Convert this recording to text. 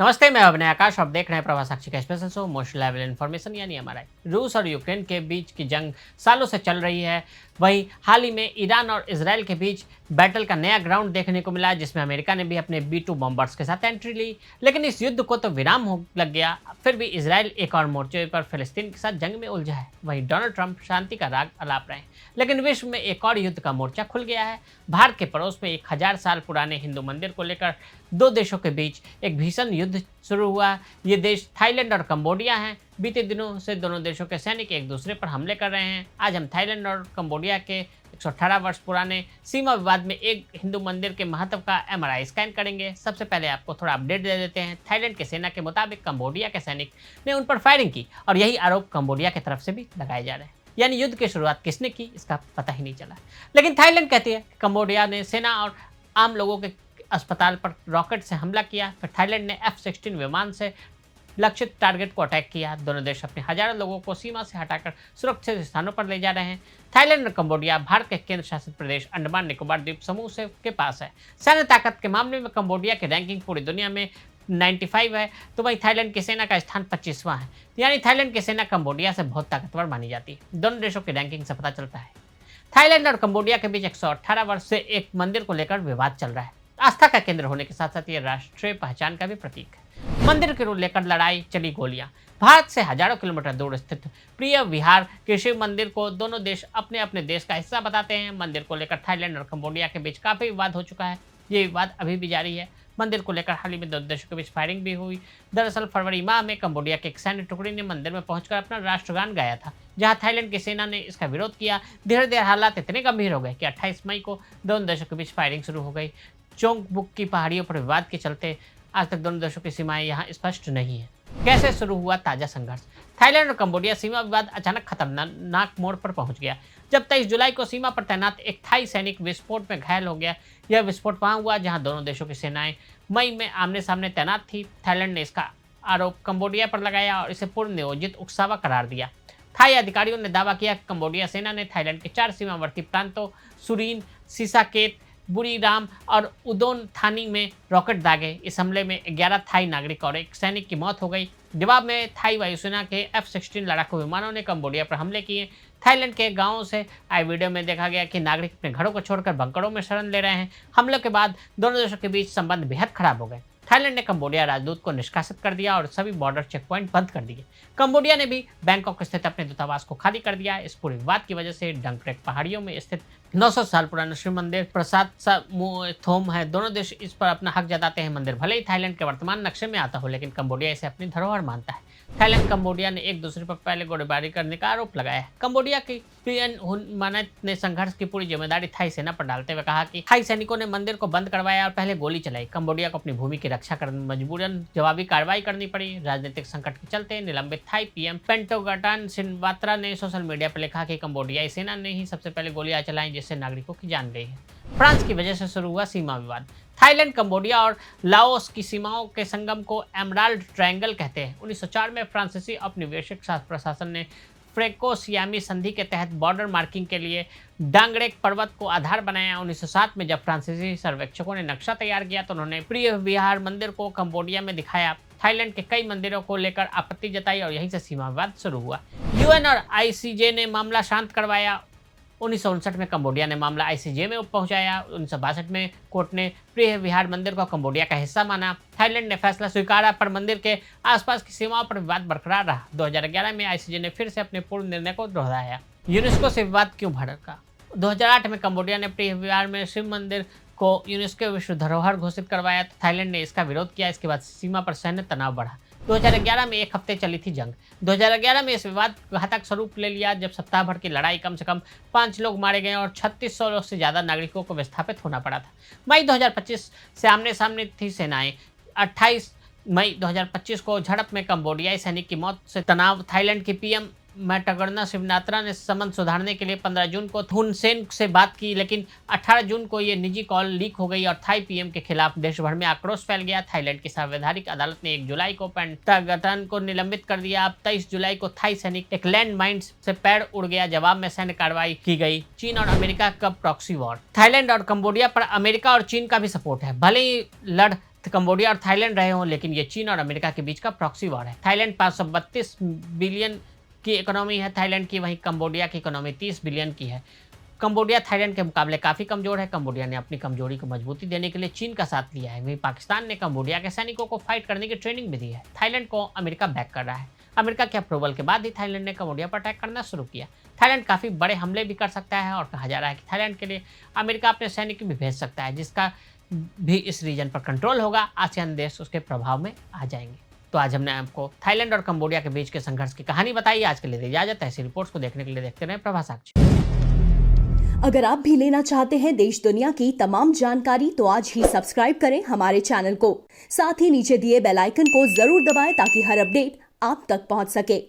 नमस्ते, मैं अभिनय आकाश। आप देख रहे हैं प्रवास साक्षी का special show most level information यानी एमआरआई। रूस और यूक्रेन के बीच की जंग सालों से चल रही है। वहीं हाल ही में ईरान और इसराइल के बीच बैटल का नया ग्राउंड देखने को मिला, जिसमें अमेरिका ने भी अपने B-2 बॉम्बर्स के साथ एंट्री ली। लेकिन इस युद्ध को तो विराम हो लग गया, फिर भी इसराइल एक और मोर्चे पर फिलिस्तीन के साथ जंग में उलझा है। वहीं डोनाल्ड ट्रंप शांति का राग अलाप रहे हैं, लेकिन विश्व में एक और युद्ध का मोर्चा खुल गया है। भारत के पड़ोस में 1000 साल पुराने हिंदू मंदिर को लेकर दो देशों के बीच एक भीषण युद्ध शुरू हुआ। ये देश थाईलैंड और कंबोडिया हैं। बीते दिनों से दोनों देशों के सैनिक एक दूसरे पर हमले कर रहे हैं। आज हम थाईलैंड और कंबोडिया के 118 वर्ष पुराने सीमा विवाद में एक हिंदू मंदिर के महत्व का एमआरआई स्कैन करेंगे। सबसे पहले आपको थोड़ा अपडेट दे देते हैं। थाईलैंड के सेना के मुताबिक कंबोडिया के सैनिक ने उन पर फायरिंग की और यही आरोप कंबोडिया की तरफ से भी लगाए जा रहे हैं। यानी युद्ध की शुरुआत किसने की, इसका पता ही नहीं चला। लेकिन थाईलैंड कहती है कि कंबोडिया ने सेना और आम लोगों के अस्पताल पर रॉकेट से हमला किया। फिर थाईलैंड ने F-16 विमान से लक्षित टारगेट को अटैक किया। दोनों देश अपने हजारों लोगों को सीमा से हटाकर सुरक्षित स्थानों पर ले जा रहे हैं। थाईलैंड और कंबोडिया भारत के केंद्र शासित प्रदेश अंडमान निकोबार द्वीप समूह से के पास है। सैन्य ताकत के मामले में कंबोडिया की रैंकिंग पूरी दुनिया में 95 है, तो वहीं थाईलैंड की सेना का स्थान 25वां है। यानी थाईलैंड की सेना कंबोडिया से बहुत ताकतवर मानी जाती है। दोनों देशों की रैंकिंग से पता चलता है थाईलैंड और कंबोडिया के बीच 118 वर्ष से एक मंदिर को लेकर विवाद चल रहा है। आस्था का केंद्र होने के साथ साथ ये राष्ट्रीय पहचान का भी प्रतीक है। मंदिर को लेकर लड़ाई, चली गोलियां। भारत से हजारों किलोमीटर दूर स्थित प्रिय विहार के शिव मंदिर को दोनों देश अपने अपने देश का हिस्सा बताते हैं। मंदिर को लेकर थाईलैंड और कंबोडिया के बीच काफी विवाद हो चुका है। ये विवाद अभी भी जारी है। मंदिर को लेकर हाल ही में दोनों देशों के बीच फायरिंग भी हुई। दरअसल फरवरी माह में कंबोडिया के एक सैन्य टुकड़ी ने मंदिर में पहुंचकर अपना राष्ट्रगान गाया था, जहां थाईलैंड की सेना ने इसका विरोध किया। धीरे धीरे हालात इतने गंभीर हो गए कि 28 मई को दोनों देशों के बीच फायरिंग शुरू हो गई। चोंगबुक की पहाड़ियों पर विवाद के चलते आज तक दोनों देशों की सीमाएं यहां स्पष्ट नहीं है। कैसे शुरू हुआ ताजा संघर्ष? थाईलैंड और कंबोडिया सीमा विवाद अचानक खतरनाक मोड़ पर पहुंच गया, जब 23 जुलाई को सीमा पर तैनात एक थाई सैनिक विस्फोट में घायल हो गया। यह विस्फोट वहां हुआ जहां दोनों देशों की सेनाएं मई में आमने सामने तैनात थी। थाईलैंड ने इसका आरोप कंबोडिया पर लगाया और इसे पूर्व नियोजित उकसावा करार दिया। थाई अधिकारियों ने दावा किया कि कंबोडिया सेना ने थाईलैंड के 4 सीमावर्ती प्रांतों सुरीन, सिसाकेत, बुरीराम और उदोन थानी में रॉकेट दागे। इस हमले में 11 थाई नागरिक और एक सैनिक की मौत हो गई। जवाब में थाई वायुसेना के F-16 लड़ाकू विमानों ने कंबोडिया पर हमले किए। थाईलैंड के गांवों से आए वीडियो में देखा गया कि नागरिक अपने घरों को छोड़कर बंकरों में शरण ले रहे हैं। हमले के बाद दोनों देशों के बीच संबंध बेहद खराब हो गए। थाईलैंड ने कंबोडिया राजदूत को निष्कासित कर दिया और सभी बॉर्डर चेक पॉइंट बंद कर दिए। कंबोडिया ने भी बैंकॉक स्थित अपने दूतावास को खाली कर दिया। इस पूरे विवाद की वजह से डंकरेक पहाड़ियों में स्थित 900 साल पुराना शिव मंदिर प्रसाद थोम है। दोनों देश इस पर अपना हक जताते हैं। मंदिर भले ही थाईलैंड के वर्तमान नक्शे में आता हो, लेकिन कंबोडिया इसे अपनी धरोहर मानता है। थाईलैंड कंबोडिया ने एक दूसरे पर पहले गोलीबारी करने का आरोप लगाया है। कंबोडिया की पीएन हुन मानेत ने संघर्ष की पूरी जिम्मेदारी थाई सेना पर डालते हुए कहा कि थाई सैनिकों ने मंदिर को बंद करवाया और पहले गोली चलाई। कंबोडिया को अपनी भूमि की रक्षा करने में मजबूरन जवाबी कार्रवाई करनी पड़ी। राजनीतिक संकट के चलते निलंबित थाई पीएम पेंटोगटान सिनवात्रा ने सोशल मीडिया पर लिखा कि कंबोडियाई सेना ने ही सबसे पहले गोलियां चलाई, जिससे नागरिकों की जान गई है। फ्रांस की वजह से शुरू हुआ सीमा विवाद। थाईलैंड, कंबोडिया और लाओस की सीमाओं के संगम को एमराल्ड ट्रायंगल कहते हैं। 1904 में फ्रांसीसी औपनिवेशिक प्रशासन ने फ्रेको-सियामी संधि के तहत बॉर्डर मार्किंग के लिए डांगरेक पर्वत को आधार बनाया। 1907 में जब फ्रांसीसी सर्वेक्षकों ने नक्शा तैयार किया तो उन्होंने प्रिय विहार मंदिर को कंबोडिया में दिखाया। थाईलैंड के कई मंदिरों को लेकर आपत्ति जताई और यहीं से सीमा विवाद शुरू हुआ। यूएन और आईसीजे ने मामला शांत करवाया। 1959 में कंबोडिया ने मामला आईसीजे में पहुंचाया। 1962 में कोर्ट ने प्रिय विहार मंदिर को कंबोडिया का हिस्सा माना। थाईलैंड ने फैसला स्वीकारा, पर मंदिर के आसपास की सीमाओं पर विवाद बरकरार रहा। 2011 में आईसीजे ने फिर से अपने पूर्व निर्णय को दोहराया। यूनेस्को से विवाद क्यों भड़का? 2008 में कंबोडिया ने प्रिय विहार में शिव मंदिर को यूनेस्को विश्व धरोहर घोषित करवाया तो थाईलैंड ने इसका विरोध किया। इसके बाद सीमा पर सैन्य तनाव बढ़ा। 2011 में एक हफ्ते चली थी जंग। 2011 में इस विवाद घातक स्वरूप ले लिया, जब सप्ताह भर की लड़ाई कम से कम 5 लोग मारे गए और 3600 से ज्यादा नागरिकों को विस्थापित होना पड़ा था। मई 2025 से आमने सामने थी सेनाएं। 28 मई 2025 को झड़प में कंबोडियाई सैनिक की मौत से तनाव। थाईलैंड की पीएम मेटागर्ना शिवनात्रा ने संबंध सुधारने के लिए 15 जून को हुन सेन से बात की, लेकिन 18 जून को ये निजी कॉल लीक हो गई और थाई पीएम के खिलाफ देश भर में आक्रोश फैल गया। थाईलैंड की संवैधानिक अदालत ने 1 जुलाई को पेंटागन को निलंबित कर दिया। अब 23 जुलाई को थाई सैनिक एक लैंड माइन से पैर उड़ गया। जवाब में सैन्य कार्रवाई की गई। चीन और अमेरिका का प्रॉक्सी वॉर। थाईलैंड और कंबोडिया पर अमेरिका और चीन का भी सपोर्ट है। भले ही लड़ कंबोडिया और थाईलैंड रहे हों, लेकिन ये चीन और अमेरिका के बीच का प्रॉक्सी वॉर है। थाईलैंड 532 बिलियन की इकोनॉमी है थाईलैंड की, वहीं कंबोडिया की इकोनॉमी 30 बिलियन की है। कंबोडिया थाईलैंड के मुकाबले काफ़ी कमज़ोर है। कंबोडिया ने अपनी कमजोरी को मजबूती देने के लिए चीन का साथ लिया है। वहीं पाकिस्तान ने कंबोडिया के सैनिकों को फाइट करने की ट्रेनिंग भी दी है। थाईलैंड को अमेरिका बैक कर रहा है। अमेरिका के अप्रूवल के बाद ही थाईलैंड ने कंबोडिया पर अटैक करना शुरू किया। थाईलैंड काफ़ी बड़े हमले भी कर सकता है और कहा जा रहा है कि थाईलैंड के लिए अमेरिका अपने सैनिक भी भेज सकता है, जिसका भी इस रीजन पर कंट्रोल होगा। आसियान देश उसके प्रभाव में आ जाएंगे। तो आज हमने आपको थाईलैंड और कंबोडिया के बीच के संघर्ष की कहानी बताई। आज के लिए इजाजत है। ऐसी रिपोर्ट्स को देखने के लिए देखते रहें प्रभा साक्षी। अगर आप भी लेना चाहते हैं देश दुनिया की तमाम जानकारी तो आज ही सब्सक्राइब करें हमारे चैनल को। साथ ही नीचे दिए बेल आइकन को जरूर दबाएं ताकि हर अपडेट आप तक पहुंच सके।